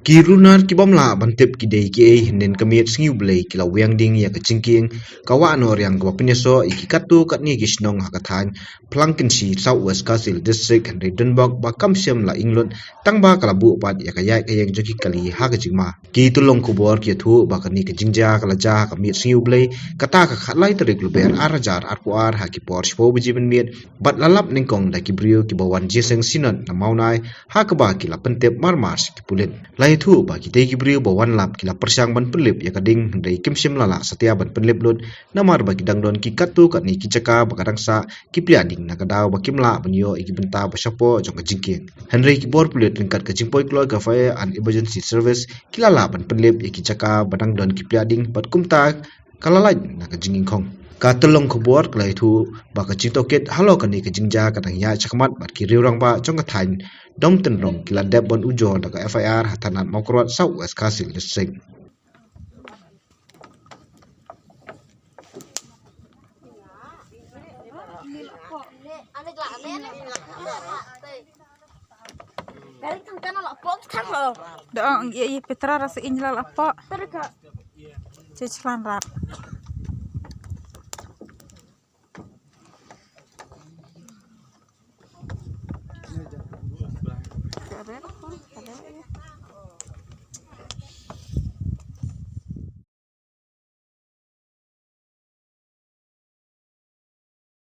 Kirunar kibamla bantep kidei ki hinden kamiet singiu blei kila wiang ding ya kecingking kawa anor yang kwa penyeso ikikatu katni gisnong hakathan plangkin si southwest kasil district henry denbok ba kamsiam la inglot tangba kalabu pat ya kayai kayeng joki kali hakajingma ki tulong kubor ki thu ba kani kejingja kalaja kamiet singiu blei kata ka khatlai terik luber arajar arpuar hakipor spo bijiben miet bat lalap ningkong da kibrio ki bawan jeseng sinot na maunai hakaba kila pentep marmars kipulen lai thu ba kita gibriu ba wan lap kila persang ban pelip ya kading dai kimsim lala setia ban pelip lun namar ba kidang don ki katu kat ni kicaka ba kadang sa ki pliading na kadaw ba kimla banyo igi benta ba syapo jong jingking henry ki bor pulit lingkat ke jingpoi kloi ka fire and emergency service kila la ban pelip ya kicaka badang don ki pliading bat kumta kalalai na ka jinging khong ka telong khobor klai thu ba ka chitoket halo kani ka jingja kadang ya chakmat bat ki riurang ba jong ka thain dom ten rong kila deb bon ujo daga FIR hatanat Maukrot Southwest Kasil District. Doang iya Petra rasa injal apa? Cicilan rap.